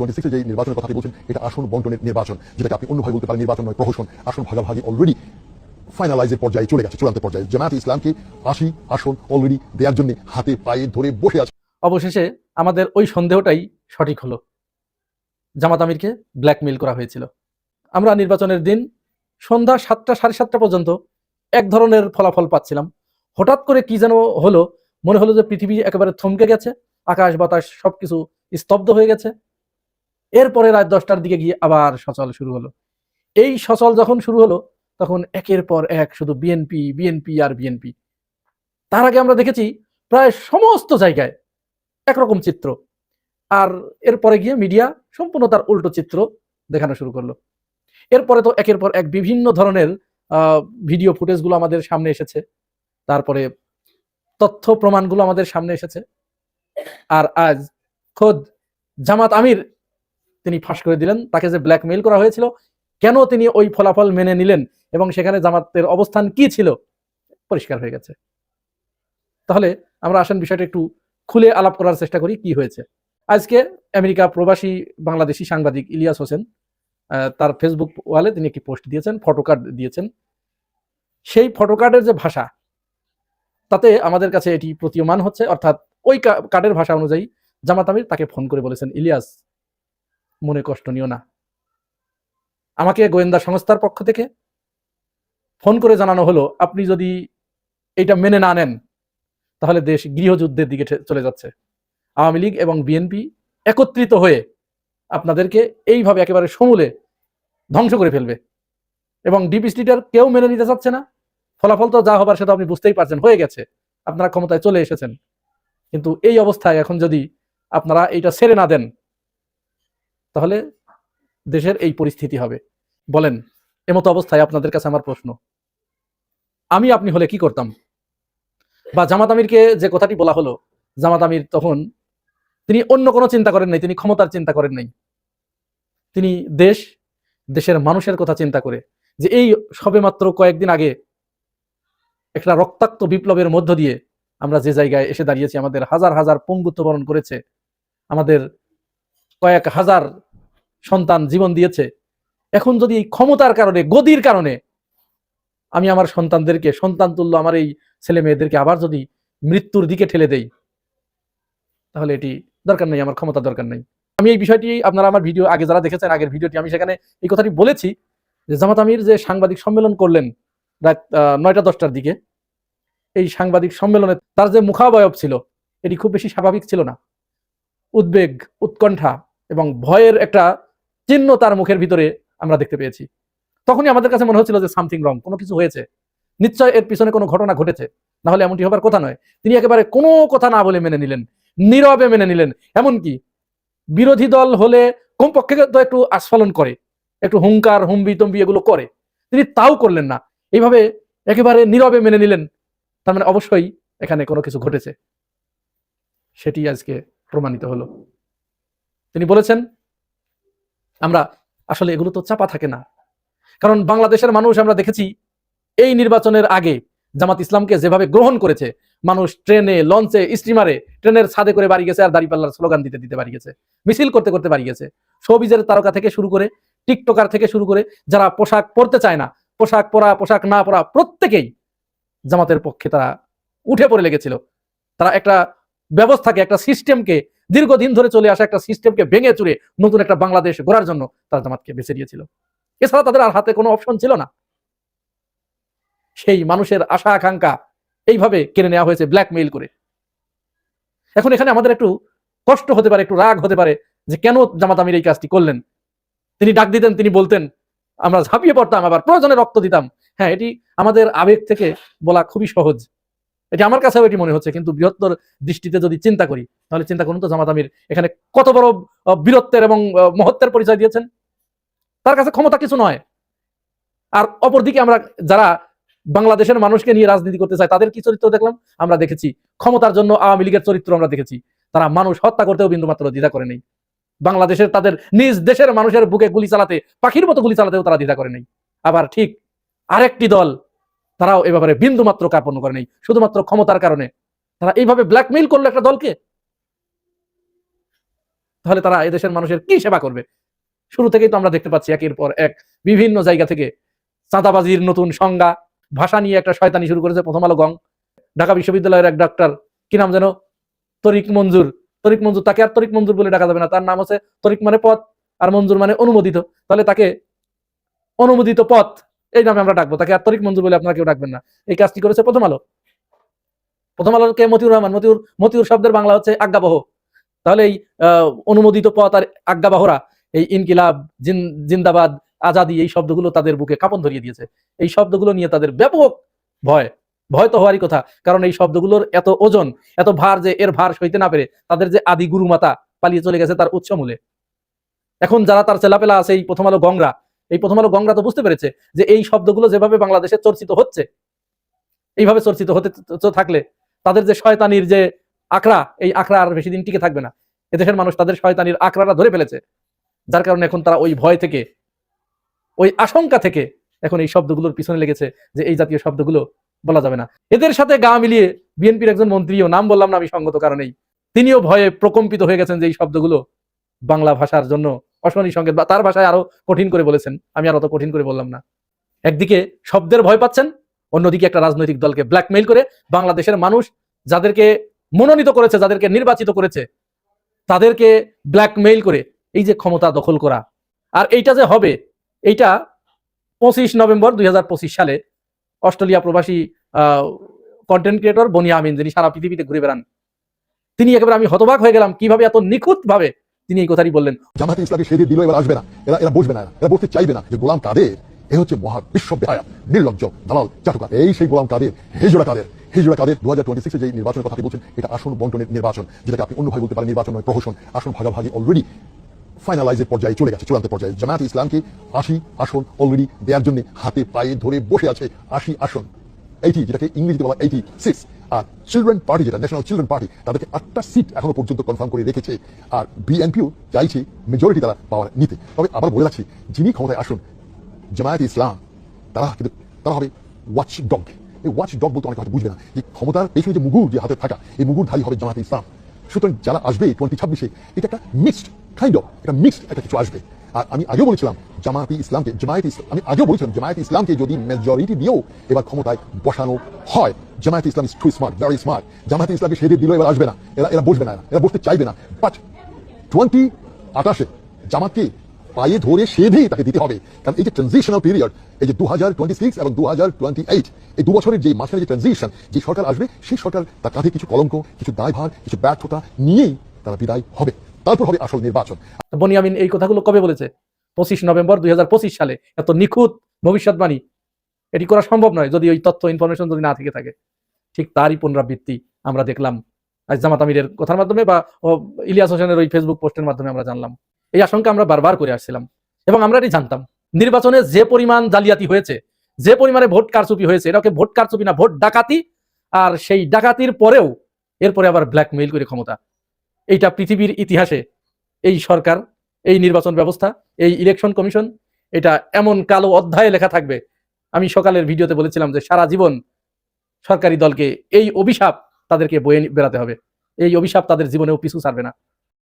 26 যে নির্বাচনের কথা বলছেন এটা আসন বন্টনের নির্বাচন, যেটাকে আপনি অন্যভাবে বলতে পারেন নির্বাচন নয়, প্রহসন। আসন ভাগাভাগি অলরেডি ফাইনালাইজের পর্যায়ে চলে গেছে, চূড়ান্ত পর্যায়ে। জামায়াতে ইসলামকে 80 আসন অলরেডি দেওয়ার জন্য হাতে পায়ে ধরে বসে আছে। অবশেষে আমাদের ওই সন্দেহটাই সঠিক হলো, জামাত আমিরকে ব্ল্যাকমেইল করা হয়েছিল। আমরা নির্বাচনের দিন সন্ধ্যা 7টা 7:30 পর্যন্ত এক ধরনের ফলাফল পাচ্ছিলাম। হঠাৎ করে কি যেন হলো, মনে হলো যে পৃথিবী একেবারে থমকে গেছে, আকাশ বাতাস সবকিছু স্তব্ধ হয়ে গেছে। এরপরে রাত 10টার দিকে গিয়ে আবার সচল শুরু হলো। এই সচল যখন শুরু হলো তখন একের পর এক শুধু বিএনপি বিএনপি আর বিএনপি। তার আগে আমরা দেখেছি প্রায় সমস্ত জায়গায় একরকম চিত্র, আর এরপরে গিয়ে মিডিয়া সম্পূর্ণ তার উল্টো চিত্র দেখানো শুরু করলো। এরপরে তো একের পর এক বিভিন্ন ধরনের ভিডিও ফুটেজগুলো আমাদের সামনে এসেছে, তারপরে তথ্য প্রমাণগুলো আমাদের সামনে এসেছে। আর আজ খোদ জামাত আমির তিনি ফাঁস করে দিলেন, তাকে যে ব্ল্যাকমেইল করা হয়েছিল, কেন তিনি ওই ফলাফল মেনে নিলেন এবং সেখানে জামাতের অবস্থান কি ছিল পরিষ্কার হয়ে গেছে। তাহলে আমরা আসেন বিষয়টা একটু খুলে আলাপ করার চেষ্টা করি কি হয়েছে। আজকে আমেরিকা প্রবাসী বাংলাদেশি সাংবাদিক ইলিয়াস হোসেন তার ফেসবুক ওয়ালে তিনি একটি পোস্ট দিয়েছেন, ফটোকার্ড দিয়েছেন। সেই ফটোকার্ডের যে ভাষা, তাতে আমাদের কাছে এটি প্রতীয়মান হচ্ছে, অর্থাৎ ওই কার্ডের ভাষা অনুযায়ী জামাত আমির তাকে ফোন করে বলেছেন, ইলিয়াস মনে কষ্ট নিও না, আমাকে গোয়েন্দা সংস্থার পক্ষ থেকে ফোন করে জানানো হলো আপনি যদি এটা মেনে না নেন তাহলে দেশ গৃহযুদ্ধের দিকে চলে যাচ্ছে। আওয়ামী লীগ এবং বিএনপি একত্রিত হয়ে আপনাদেরকে এইভাবে একেবারে সমূলে ধ্বংস করে ফেলবে, এবং ডিপ স্টেটের কেউ মেনে নিতে চাচ্ছে না। ফলাফল তো যা হবার সেটা আপনি বুঝতেই পারছেন, হয়ে গেছে, আপনারা ক্ষমতায় চলে এসেছেন। কিন্তু এই অবস্থায় এখন যদি আপনারা এইটা ছেড়ে না দেন তাহলে দেশের এই পরিস্থিতি হবে। বলেন, এমতো অবস্থায় আপনাদের কাছে আমার প্রশ্ন, আমি আপনি হলে কি করতাম? বা জামাত আমিরকে যে কথাটি বলা হলো, জামাত আমির তখন তিনি অন্য কোনো চিন্তা করেন নাই, তিনি ক্ষমতার চিন্তা করেন নাই, তিনি দেশের মানুষের কথা চিন্তা করে, যে এই সবেমাত্র কয়েকদিন আগে একটা রক্তাক্ত বিপ্লবের মধ্য দিয়ে আমরা যে জায়গায় এসে দাঁড়িয়েছি, আমাদের হাজার হাজার পঙ্গুত্ব বরণ করেছে, আমাদের কয়েক হাজার সন্তান জীবন দিয়েছে। এখন যদি এই ক্ষমতার কারণে, গদির কারণে আমি আমার সন্তানদেরকে, সন্তান তুল্য আমার এই ছেলে মেয়েদেরকে আবার যদি মৃত্যুর দিকে ঠেলে দেই, তাহলে এটি দরকার নেই, আমার ক্ষমতা দরকার নেই। আমি এই বিষয়টি, আপনারা আমার ভিডিও আগে যারা দেখেছেন, আগের ভিডিওটি, আমি সেখানে এই কথাটি বলেছি যে জামাত আমির যে সাংবাদিক সম্মেলন করলেন রাত 9টা 10টার দিকে, এই সাংবাদিক সম্মেলনে তার যে মুখাবয়ব ছিল এটি খুব বেশি স্বাভাবিক ছিল না। উদ্বেগ, উৎকণ্ঠা এবং ভয়ের একটা চিহ্ন তার মুখের ভিতরে আমরা দেখতে পেয়েছি। তখনই আমাদের কাছে মনে হচ্ছিল যে সামথিং রং, কোনো কিছু হয়েছে, নিশ্চয় এর পিছনে কোনো ঘটনা ঘটেছে, না হলে এমনটি হবার কথা নয়। তিনি একেবারে কোনো কথা না বলে মেনে নিলেন, নীরবে মেনে নিলেন। এমনকি বিরোধী দল হলে কমপক্ষে তো একটু আস্ফালন করে, একটু হুঙ্কার হুম্বি তম্বি এগুলো করে, তিনি তাও করলেন না, এইভাবে একেবারে নীরবে মেনে নিলেন। তার মানে অবশ্যই এখানে কোনো কিছু ঘটেছে, সেটি আজকে প্রমাণিত হলো। তিনি বলেছেন, আমরা আসলে এগুলো তো চাপা থাকে না, কারণ বাংলাদেশের মানুষ আমরা দেখেছি এই নির্বাচনের আগে জামাত ইসলামকে যেভাবে গ্রহণ করেছে, মানুষ ট্রেনে, লঞ্চে, স্টিমারে, ট্রেনের ছাদে করে বাড়ি গেছে, আর দাঁড়িপাল্লার স্লোগান দিতে দিতে বাড়ি গেছে, মিছিল করতে করতে বাড়ি গেছে। শোবিজের তারকা থেকে শুরু করে, টিকটকার থেকে শুরু করে, যারা পোশাক পরতে চায় না, পোশাক পরা, পোশাক না পরা, প্রত্যেকেই জামাতের পক্ষে তারা উঠে পড়ে লেগেছিল। তারা একটা ব্যবস্থাকে, একটা সিস্টেমকে, দীর্ঘদিন ধরে চলে আসা একটা সিস্টেমকে ভেঙে চুরে নতুন একটা বাংলাদেশ গড়ার জন্য তারা জামাতকে বেছে দিয়েছিল। এছাড়া তাদের আর হাতে কোনো অপশন ছিল না। সেই মানুষের আশা আকাঙ্ক্ষা এইভাবে কেড়ে নেওয়া হয়েছে ব্ল্যাকমেইল করে। এখন এখানে আমাদের একটু কষ্ট হতে পারে, একটু রাগ হতে পারে যে কেন জামাত আমির এই কাজটি করলেন। তিনি ডাক দিতেন, তিনি বলতেন, আমরা ঝাঁপিয়ে পড়তাম, আবার প্রয়োজনে রক্ত দিতাম। হ্যাঁ, এটি আমাদের আবেগ থেকে বলা খুবই সহজ, এটি আমার কাছেও এটি মনে হচ্ছে। কিন্তু বৃহত্তর দৃষ্টিতে যদি চিন্তা করি, তাহলে চিন্তা করুন তো জামাত আমির এখানে কত বড় বীরত্বের এবং মহত্বের পরিচয় দিয়েছেন। তার কাছে ক্ষমতা কিছু নয়। আর অপরদিকে আমরা যারা বাংলাদেশের মানুষকে নিয়ে রাজনীতি করতে চায়, তাদের কি চরিত্র দেখলাম? আমরা দেখেছি ক্ষমতার জন্য আওয়ামী লীগের চরিত্র আমরা দেখেছি, তারা মানুষ হত্যা করতেও বিন্দুমাত্র দ্বিধা করে নেই। বাংলাদেশের, তাদের নিজ দেশের মানুষের বুকে গুলি চালাতে, পাখির মতো গুলি চালাতেও তারা দ্বিধা করে নেই। আবার ঠিক আরেকটি দল, তারাও এ ব্যাপারে বিন্দুমাত্র কার্পণ্য করে নেই, শুধুমাত্র ক্ষমতার কারণে তারা এইভাবে ব্ল্যাকমেইল করলো একটা দলকে। তাহলে তারা এদেশের মানুষের কি সেবা করবে? শুরু থেকেই তো আমরা দেখতে পাচ্ছি একের পর এক বিভিন্ন জায়গা থেকে চাঁদাবাজির নতুন সংজ্ঞা, ভাষা নিয়ে একটা শয়তানি শুরু করেছে প্রথম আলো গং। ঢাকা বিশ্ববিদ্যালয়ের এক ডাক্তার, কি নাম যেন, তরিক মঞ্জুর। তরিক মঞ্জুর, তাকে আর তরিক মঞ্জুর বলে ডাকা যাবে না, তার নাম হচ্ছে তরিক মানে পথ, আর মঞ্জুর মানে অনুমোদিত। তাহলে তাকে অনুমোদিত পথ এই নামে আমরা ডাকবো, তাকে আর তরিক মঞ্জুর বলে আপনারা কেউ ডাকবেন না। এই কাজটি করেছে প্রথম আলো। প্রথম আলোকে মতিউর রহমান, মতিউর শব্দের বাংলা হচ্ছে আজ্ঞাবহ। তাহলে এই অনুমোদিত পথ আর আজ্ঞাবহরা এই ইনকিলাব, জিন্দাবাদ, আজাদি, এই শব্দগুলো তাদের বুকে কাঁপন ধরিয়ে দিয়েছে। এই শব্দগুলো নিয়ে তাদের ব্যাপক ভয়। ভয় তো হওয়ারই কথা, কারণ এই শব্দগুলোর এত ওজন, এত ভার যে এর ভার সইতে না পেরে তাদের যে আদি গুরুমাতা পালিয়ে চলে গেছে তার উৎস মূলে। এখন যারা তার চেলাপেলা আছে, এই প্রথম আলো গংরা, এই প্রথম আলো গংরা তো বুঝতে পেরেছে যে এই শব্দগুলো যেভাবে বাংলাদেশে চর্চিত হচ্ছে, এইভাবে চর্চিত হতে থাকলে তাদের যে শয়তানির যে আখড়া, এই আখড়া আর বেশি দিন টিকে থাকবে না। এদেশের মানুষ তাদের শয়তানির আখড়াটা ধরে ফেলেছে, যার কারণে এখন তারা ওই ভয় থেকে, ওই আশঙ্কা থেকে এখন এই শব্দগুলোর পিছনে লেগেছে যে এই জাতীয় শব্দগুলো বলা যাবে না। এদের সাথে গা মিলিয়ে বিএনপির একজন মন্ত্রীও, নাম বললাম না আমি সঙ্গত কারণেই, তিনিও ভয়ে প্রকম্পিত হয়ে গেছেন যে এই শব্দগুলো বাংলা ভাষার জন্য অশনি সংকেত, বা তার ভাষায় আরো কঠিন করে বলেছেন, আমি আর অত কঠিন করে বললাম না। একদিকে শব্দের ভয় পাচ্ছেন, অন্যদিকে একটা রাজনৈতিক দলকে ব্ল্যাকমেইল করে বাংলাদেশের মানুষ যাদেরকে মনোনীত করেছে, যাদেরকে নির্বাচিত করেছে, তাদেরকে ব্ল্যাকমেইল করে এই যে ক্ষমতা দখল করা। আর এইটা যে হবে, এইটা 25 নভেম্বর 2025 সালে অস্ট্রেলিয়া প্রবাসী কন্টেন্ট ক্রিয়েটর বনিয়া আমিন, যিনি সারা পৃথিবীতে ঘুরে বেড়ান, তিনি একেবারে, আমি হতবাক হয়ে গেলাম কিভাবে এত নিখুঁত ভাবে তিনি এই কথাটি বললেন। জামাতে ইসলামকে সেদে দিল, এবার আসবে না, এরা বসবে না, এরা বসতে চাইবে না। যে গোলাম কাদের, এ হচ্ছে মহা বিশ্ব বেহায়া, নির্লজ্জ, দালাল, চাটুকার। এই সেই গোলাম কাদের, হিজড়া কাদের। 2026 যে নির্বাচনের কথা বলছেন, এটা আসন বন্টনের নির্বাচন, যেটাকে আপনি অন্যভাবে বলতে পারেন নির্বাচন নয়, প্রহসন। আসন ভাগাভাগি অলরেডি ফাইনালাইজের পর্যায়ে চলে গেছে, চূড়ান্ত পর্যায়ে। জামায়াতে ইসলামকে 80 আসন অলরেডি দেওয়ার জন্য হাতে পায়ে ধরে বসে আছে। 80 আসন, 80, যেটাকে ইংরেজিতে বলা 86। আর চিলড্রেন পার্টি, যেটা ন্যাশনাল চিলড্রেন পার্টি, তাদেরকে 8টা সিট এখনো পর্যন্ত কনফার্ম করে রেখেছে। আর বিএনপিও চাইছে মেজরিটি তারা পাওয়ার নিতে। তবে আবার বলে রাখছি, যিনি ক্ষমতায় আসুন, জামায়াতে ইসলাম, তারা হবে ওয়াচ ডগ। এই ওয়াচ ডগ বলতে অনেক হয়তো বুঝবে না যে ক্ষমতার পেছনে যে মুগুর, যে হাতে থাকা, এই মুগুরধারী হবে জামায়াতে ইসলাম। সুতরাং যারা আসবে 2026-এ, এটা একটা মিক্সড একটা কিছু আসবে। আর আমি আগেও বলেছিলাম জামায়াতে ইসলামকে যদি মেজরিটি দিয়েও এবার ক্ষমতায় বসানো হয়, Jamaate Islam is too smart, very smart. Jamaate ইসলামকে সেদে দিল, এবার আসবে না, এরা বসবে না, এরা বসতে চাইবে না। বাট 2028-এ জামাতকে পায়ে ধরে সেধেই তাকে দিতে হবে। কারণ এই যে ট্রানজিশনাল পিরিয়ড, এই যে 2026 এবং 2028, এই 2 বছরের যে মাঝখানে যে ট্রানজিশন, যে সরকার আসবে, সেই সরকার তার কাঁধে কিছু কলঙ্ক, কিছু দায়ভার, কিছু ব্যর্থতা নিয়েই তারা বিদায় হবে। তারপর হবে আসল নির্বাচন। বনিয়ামিন এই কথাগুলো কবে বলেছে? 25 নভেম্বর 2025 সালে। এত নিখুঁত ভবিষ্যৎবাণী এটি করা সম্ভব নয় যদি ওই তথ্য, ইনফরমেশন যদি না থেকে থাকে। ঠিক তারই পুনরাবৃত্তি আমরা দেখলাম আজ জামাত আমিরের কথার মাধ্যমে, বা ইলিয়াস হোসেনের ওই ফেসবুক পোস্টের মাধ্যমে আমরা জানলাম। এই আশঙ্কা আমরা বারবার করে আসছিলাম এবং আমরা এটি জানতাম। নির্বাচনে যে পরিমাণ জালিয়াতি হয়েছে, যে পরিমাণে ভোট কারচুপি হয়েছে, এটাকে ভোট কারচুপি না, ভোট ডাকাতি। আর সেই ডাকাতির পরেও এরপরে আবার ব্ল্যাকমেইল করে ক্ষমতা। এইটা পৃথিবীর ইতিহাসে এই সরকার, এই নির্বাচন ব্যবস্থা, এই ইলেকশন কমিশন, এটা এমন কালো অধ্যায়ে লেখা থাকবে। আমি সকালের ভিডিওতে বলেছিলাম যে সারা জীবন সরকারি দলকে এই অভিশাপ তাদেরকে বয়ে বেড়াতে হবে। এই অভিশাপ তাদের জীবনেও পিছু ছাড়বে না।